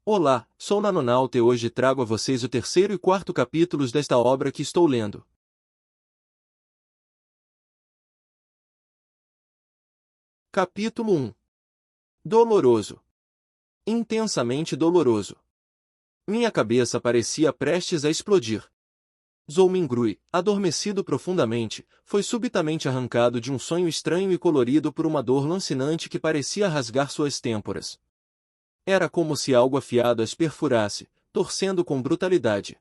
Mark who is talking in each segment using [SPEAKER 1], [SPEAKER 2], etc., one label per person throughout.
[SPEAKER 1] Olá, sou Nanonauta e hoje trago a vocês o terceiro e quarto capítulos desta obra que estou lendo. Capítulo 1. Doloroso. Intensamente doloroso. Minha cabeça parecia prestes a explodir. Zolmingrui, adormecido profundamente, foi subitamente arrancado de um sonho estranho e colorido por uma dor lancinante que parecia rasgar suas têmporas. Era como se algo afiado as perfurasse, torcendo com brutalidade.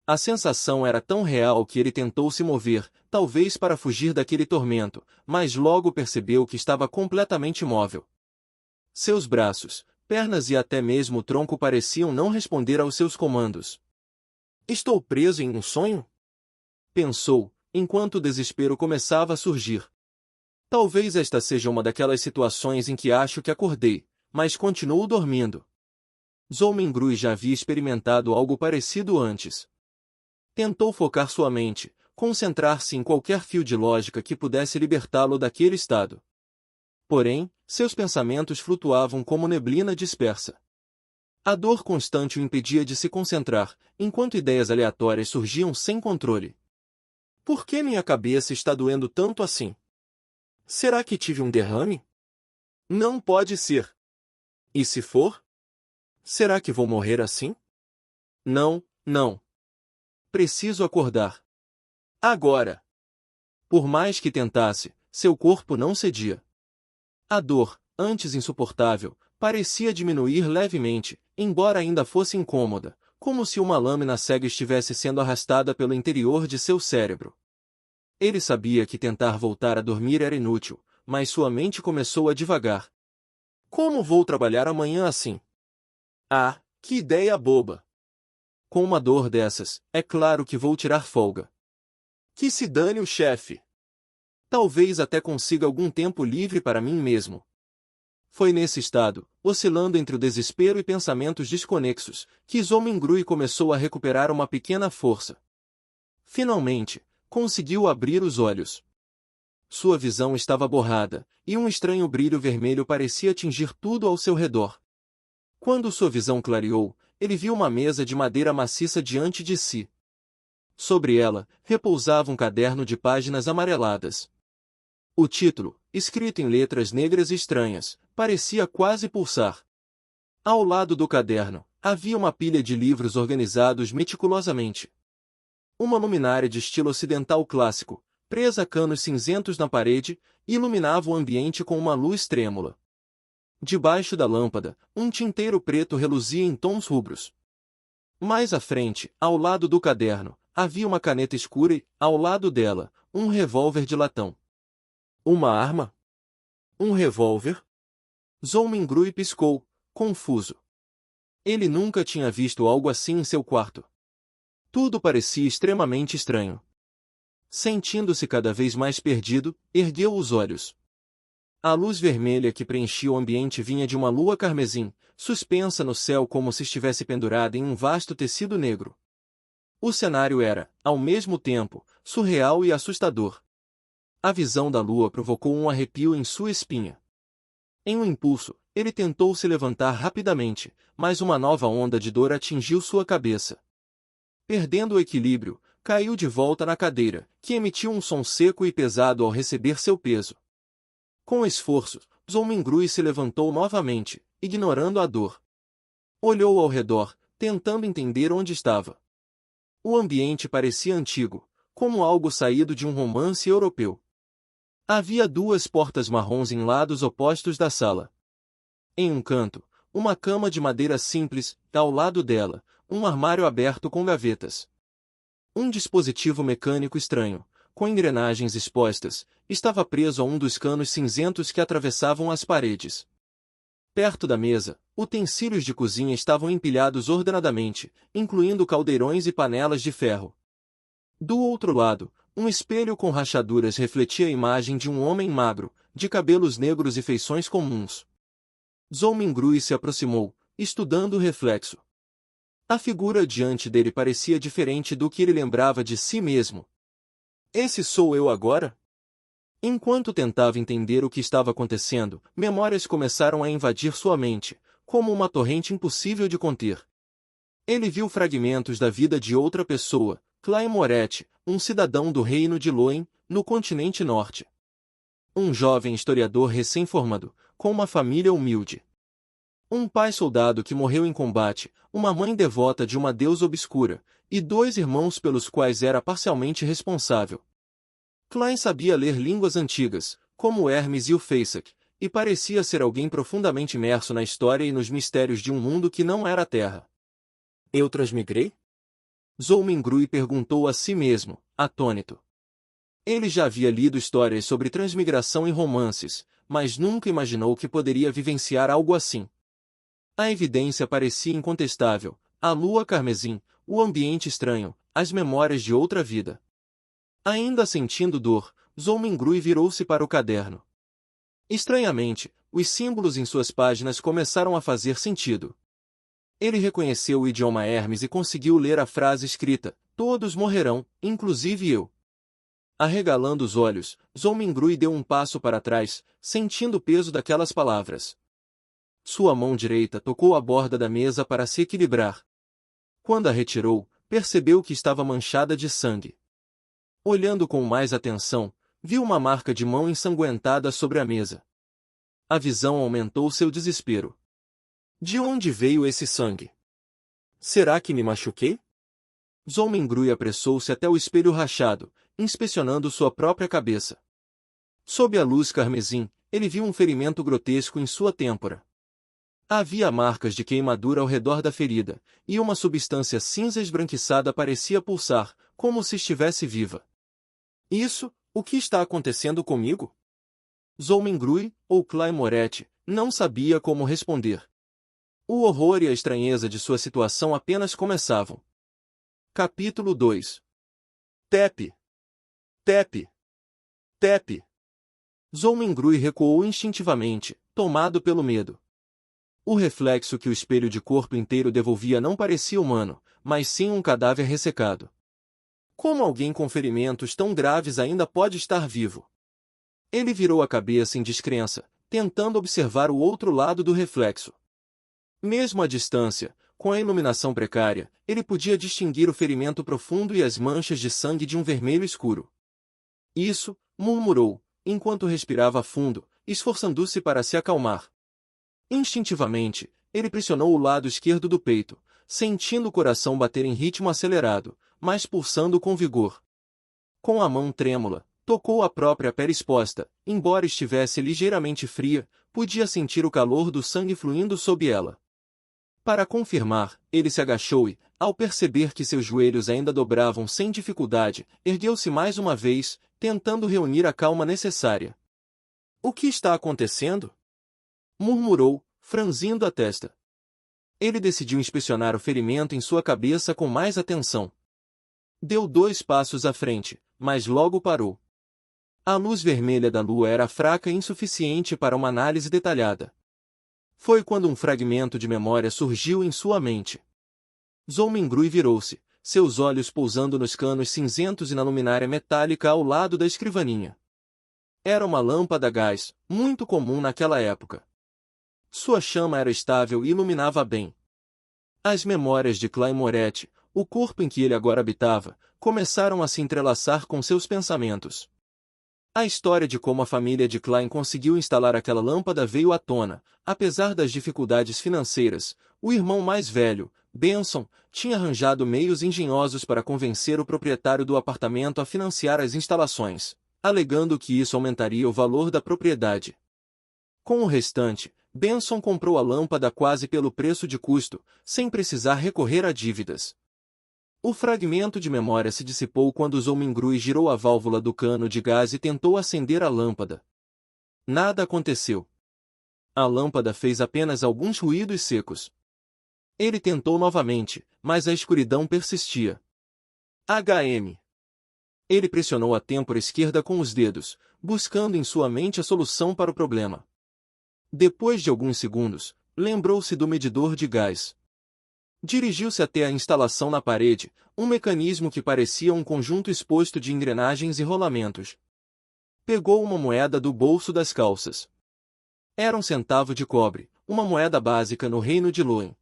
[SPEAKER 1] A sensação era tão real que ele tentou se mover, talvez para fugir daquele tormento, mas logo percebeu que estava completamente imóvel. Seus braços, pernas e até mesmo o tronco pareciam não responder aos seus comandos. Estou preso em um sonho? Pensou, enquanto o desespero começava a surgir. Talvez esta seja uma daquelas situações em que acho que acordei, mas continuo dormindo. Zolmingrui já havia experimentado algo parecido antes. Tentou focar sua mente, concentrar-se em qualquer fio de lógica que pudesse libertá-lo daquele estado. Porém, seus pensamentos flutuavam como neblina dispersa. A dor constante o impedia de se concentrar, enquanto ideias aleatórias surgiam sem controle. Por que minha cabeça está doendo tanto assim? Será que tive um derrame? Não pode ser. E se for? Será que vou morrer assim? Não, não. Preciso acordar. Agora. Por mais que tentasse, seu corpo não cedia. A dor, antes insuportável, parecia diminuir levemente, embora ainda fosse incômoda, como se uma lâmina cega estivesse sendo arrastada pelo interior de seu cérebro. Ele sabia que tentar voltar a dormir era inútil, mas sua mente começou a divagar. Como vou trabalhar amanhã assim? Ah, que ideia boba! Com uma dor dessas, é claro que vou tirar folga. Que se dane o chefe! Talvez até consiga algum tempo livre para mim mesmo. Foi nesse estado, oscilando entre o desespero e pensamentos desconexos, que Zolmingrui começou a recuperar uma pequena força. Finalmente, conseguiu abrir os olhos. Sua visão estava borrada, e um estranho brilho vermelho parecia atingir tudo ao seu redor. Quando sua visão clareou, ele viu uma mesa de madeira maciça diante de si. Sobre ela, repousava um caderno de páginas amareladas. O título, escrito em letras negras estranhas, parecia quase pulsar. Ao lado do caderno, havia uma pilha de livros organizados meticulosamente. Uma luminária de estilo ocidental clássico, presa a canos cinzentos na parede, iluminava o ambiente com uma luz trêmula. Debaixo da lâmpada, um tinteiro preto reluzia em tons rubros. Mais à frente, ao lado do caderno, havia uma caneta escura e, ao lado dela, um revólver de latão. Uma arma? Um revólver? Zolmingrui piscou, confuso. Ele nunca tinha visto algo assim em seu quarto. Tudo parecia extremamente estranho. Sentindo-se cada vez mais perdido, ergueu os olhos. A luz vermelha que preenchia o ambiente vinha de uma lua carmesim, suspensa no céu como se estivesse pendurada em um vasto tecido negro. O cenário era, ao mesmo tempo, surreal e assustador. A visão da lua provocou um arrepio em sua espinha. Em um impulso, ele tentou se levantar rapidamente, mas uma nova onda de dor atingiu sua cabeça. Perdendo o equilíbrio, caiu de volta na cadeira, que emitiu um som seco e pesado ao receber seu peso. Com esforço, Zolmingrui se levantou novamente, ignorando a dor. Olhou ao redor, tentando entender onde estava. O ambiente parecia antigo, como algo saído de um romance europeu. Havia duas portas marrons em lados opostos da sala. Em um canto, uma cama de madeira simples, ao lado dela, um armário aberto com gavetas. Um dispositivo mecânico estranho, com engrenagens expostas, estava preso a um dos canos cinzentos que atravessavam as paredes. Perto da mesa, utensílios de cozinha estavam empilhados ordenadamente, incluindo caldeirões e panelas de ferro. Do outro lado, um espelho com rachaduras refletia a imagem de um homem magro, de cabelos negros e feições comuns. Zolmingrui se aproximou, estudando o reflexo. A figura diante dele parecia diferente do que ele lembrava de si mesmo. Esse sou eu agora? Enquanto tentava entender o que estava acontecendo, memórias começaram a invadir sua mente, como uma torrente impossível de conter. Ele viu fragmentos da vida de outra pessoa, Klein Moretti, um cidadão do reino de Loen, no continente norte. Um jovem historiador recém-formado, com uma família humilde. Um pai soldado que morreu em combate, uma mãe devota de uma deusa obscura, e 2 irmãos pelos quais era parcialmente responsável. Klein sabia ler línguas antigas, como Hermes e o Faceak, e parecia ser alguém profundamente imerso na história e nos mistérios de um mundo que não era a Terra. Eu transmigrei? Zolmengrui perguntou a si mesmo, atônito. Ele já havia lido histórias sobre transmigração em romances, mas nunca imaginou que poderia vivenciar algo assim. A evidência parecia incontestável, a lua carmesim, o ambiente estranho, as memórias de outra vida. Ainda sentindo dor, Zolmengrui virou-se para o caderno. Estranhamente, os símbolos em suas páginas começaram a fazer sentido. Ele reconheceu o idioma Hermes e conseguiu ler a frase escrita: "Todos morrerão, inclusive eu." Arregalando os olhos, Zolmengrui deu um passo para trás, sentindo o peso daquelas palavras. Sua mão direita tocou a borda da mesa para se equilibrar. Quando a retirou, percebeu que estava manchada de sangue. Olhando com mais atenção, viu uma marca de mão ensanguentada sobre a mesa. A visão aumentou seu desespero. De onde veio esse sangue? Será que me machuquei? Zolmengrui apressou-se até o espelho rachado, inspecionando sua própria cabeça. Sob a luz carmesim, ele viu um ferimento grotesco em sua têmpora. Havia marcas de queimadura ao redor da ferida, e uma substância cinza esbranquiçada parecia pulsar, como se estivesse viva. Isso, o que está acontecendo comigo? Zolmengrui, ou Klein Moretti, não sabia como responder. O horror e a estranheza de sua situação apenas começavam. Capítulo 2. Tepe. Tepe. Tepe. Zolmengrui recuou instintivamente, tomado pelo medo. O reflexo que o espelho de corpo inteiro devolvia não parecia humano, mas sim um cadáver ressecado. Como alguém com ferimentos tão graves ainda pode estar vivo? Ele virou a cabeça em descrença, tentando observar o outro lado do reflexo. Mesmo à distância, com a iluminação precária, ele podia distinguir o ferimento profundo e as manchas de sangue de um vermelho escuro. Isso, murmurou, enquanto respirava fundo, esforçando-se para se acalmar. Instintivamente, ele pressionou o lado esquerdo do peito, sentindo o coração bater em ritmo acelerado, mas pulsando com vigor. Com a mão trêmula, tocou a própria pele exposta, embora estivesse ligeiramente fria, podia sentir o calor do sangue fluindo sob ela. Para confirmar, ele se agachou e, ao perceber que seus joelhos ainda dobravam sem dificuldade, ergueu-se mais uma vez, tentando reunir a calma necessária. "O que está acontecendo?" murmurou, franzindo a testa. Ele decidiu inspecionar o ferimento em sua cabeça com mais atenção. Deu 2 passos à frente, mas logo parou. A luz vermelha da lua era fraca e insuficiente para uma análise detalhada. Foi quando um fragmento de memória surgiu em sua mente. Zolmengrui virou-se, seus olhos pousando nos canos cinzentos e na luminária metálica ao lado da escrivaninha. Era uma lâmpada a gás, muito comum naquela época. Sua chama era estável e iluminava bem. As memórias de Klein Moretti, o corpo em que ele agora habitava, começaram a se entrelaçar com seus pensamentos. A história de como a família de Klein conseguiu instalar aquela lâmpada veio à tona. Apesar das dificuldades financeiras, o irmão mais velho, Benson, tinha arranjado meios engenhosos para convencer o proprietário do apartamento a financiar as instalações, alegando que isso aumentaria o valor da propriedade. Com o restante, Benson comprou a lâmpada quase pelo preço de custo, sem precisar recorrer a dívidas. O fragmento de memória se dissipou quando Zolmengrui girou a válvula do cano de gás e tentou acender a lâmpada. Nada aconteceu. A lâmpada fez apenas alguns ruídos secos. Ele tentou novamente, mas a escuridão persistia. HM. Ele pressionou a têmpora esquerda com os dedos, buscando em sua mente a solução para o problema. Depois de alguns segundos, lembrou-se do medidor de gás. Dirigiu-se até a instalação na parede, um mecanismo que parecia um conjunto exposto de engrenagens e rolamentos. Pegou uma moeda do bolso das calças. Era um centavo de cobre, uma moeda básica no reino de Lúen.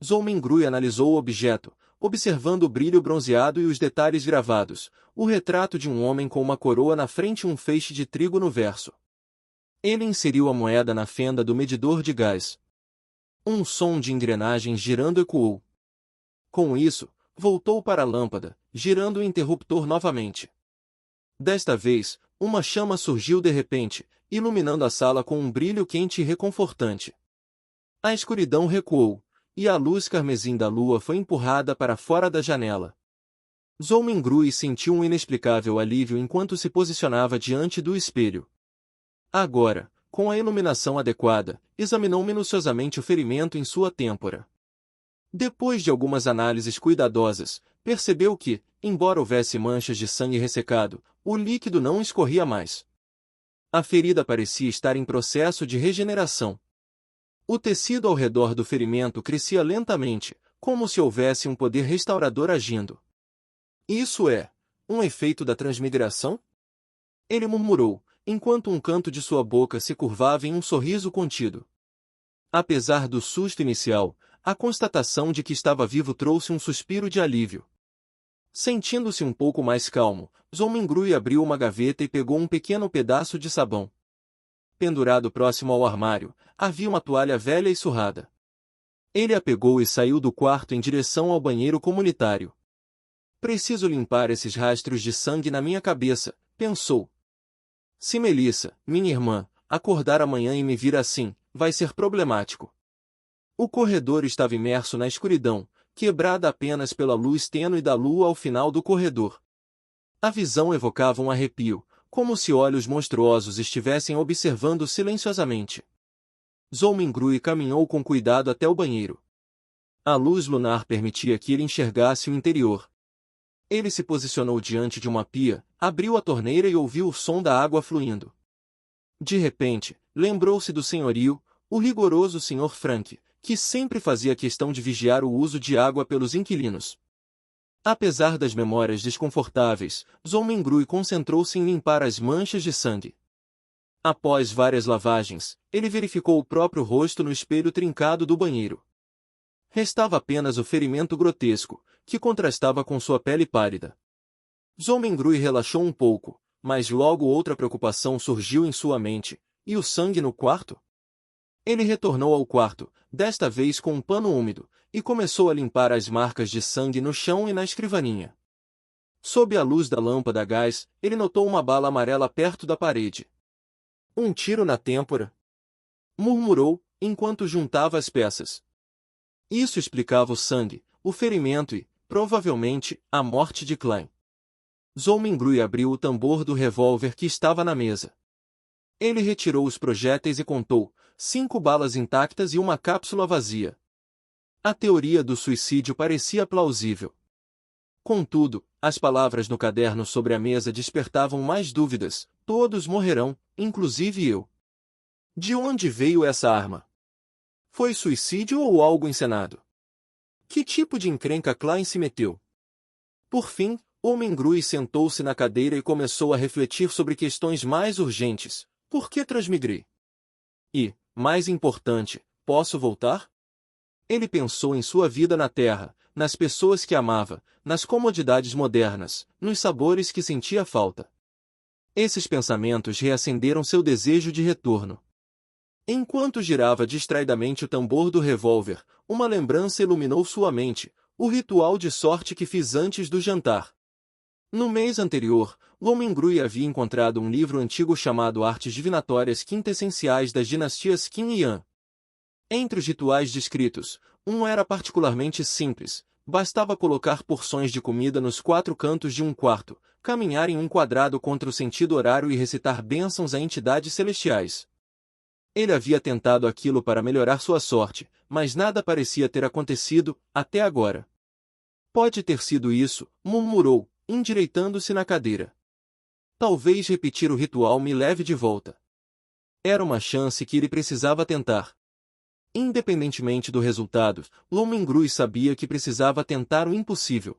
[SPEAKER 1] Zolmengrui analisou o objeto, observando o brilho bronzeado e os detalhes gravados, o retrato de um homem com uma coroa na frente e um feixe de trigo no verso. Ele inseriu a moeda na fenda do medidor de gás. Um som de engrenagens girando ecoou. Com isso, voltou para a lâmpada, girando o interruptor novamente. Desta vez, uma chama surgiu de repente, iluminando a sala com um brilho quente e reconfortante. A escuridão recuou, e a luz carmesim da lua foi empurrada para fora da janela. Zolmengrui sentiu um inexplicável alívio enquanto se posicionava diante do espelho. Agora, com a iluminação adequada, examinou minuciosamente o ferimento em sua têmpora. Depois de algumas análises cuidadosas, percebeu que, embora houvesse manchas de sangue ressecado, o líquido não escorria mais. A ferida parecia estar em processo de regeneração. O tecido ao redor do ferimento crescia lentamente, como se houvesse um poder restaurador agindo. Isso é um efeito da transmigração? Ele murmurou, enquanto um canto de sua boca se curvava em um sorriso contido. Apesar do susto inicial, a constatação de que estava vivo trouxe um suspiro de alívio. Sentindo-se um pouco mais calmo, Zolmengrui abriu uma gaveta e pegou um pequeno pedaço de sabão. Pendurado próximo ao armário, havia uma toalha velha e surrada. Ele a pegou e saiu do quarto em direção ao banheiro comunitário. Preciso limpar esses rastros de sangue na minha cabeça, pensou. Se Melissa, minha irmã, acordar amanhã e me vir assim, vai ser problemático. O corredor estava imerso na escuridão, quebrada apenas pela luz tênue da lua ao final do corredor. A visão evocava um arrepio, como se olhos monstruosos estivessem observando silenciosamente. Zolmengrui caminhou com cuidado até o banheiro. A luz lunar permitia que ele enxergasse o interior. Ele se posicionou diante de uma pia, abriu a torneira e ouviu o som da água fluindo. De repente, lembrou-se do senhorio, o rigoroso Sr. Frank, que sempre fazia questão de vigiar o uso de água pelos inquilinos. Apesar das memórias desconfortáveis, Zolmengrui concentrou-se em limpar as manchas de sangue. Após várias lavagens, ele verificou o próprio rosto no espelho trincado do banheiro. Restava apenas o ferimento grotesco, que contrastava com sua pele pálida. Zolmengrui relaxou um pouco, mas logo outra preocupação surgiu em sua mente. E o sangue no quarto? Ele retornou ao quarto, desta vez com um pano úmido, e começou a limpar as marcas de sangue no chão e na escrivaninha. Sob a luz da lâmpada a gás, ele notou uma bala amarela perto da parede. Um tiro na têmpora? Murmurou, enquanto juntava as peças. Isso explicava o sangue, o ferimento e, provavelmente, a morte de Klein. Zolmengrui abriu o tambor do revólver que estava na mesa. Ele retirou os projéteis e contou 5 balas intactas e uma cápsula vazia. A teoria do suicídio parecia plausível. Contudo, as palavras no caderno sobre a mesa despertavam mais dúvidas. Todos morrerão, inclusive eu. De onde veio essa arma? Foi suicídio ou algo encenado? Que tipo de encrenca Klein se meteu? Por fim, Zolmengrui sentou-se na cadeira e começou a refletir sobre questões mais urgentes. Por que transmigrei? E, mais importante, posso voltar? Ele pensou em sua vida na Terra, nas pessoas que amava, nas comodidades modernas, nos sabores que sentia falta. Esses pensamentos reacenderam seu desejo de retorno. Enquanto girava distraidamente o tambor do revólver, uma lembrança iluminou sua mente, o ritual de sorte que fiz antes do jantar. No mês anterior, Zolmengrui havia encontrado um livro antigo chamado Artes Divinatórias Quintessenciais das Dinastias Qin e Han. Entre os rituais descritos, um era particularmente simples, bastava colocar porções de comida nos 4 cantos de um quarto, caminhar em um quadrado contra o sentido horário e recitar bênçãos a entidades celestiais. Ele havia tentado aquilo para melhorar sua sorte, mas nada parecia ter acontecido, até agora. Pode ter sido isso, murmurou, endireitando-se na cadeira. Talvez repetir o ritual me leve de volta. Era uma chance que ele precisava tentar. Independentemente do resultado, Zolmengrui sabia que precisava tentar o impossível.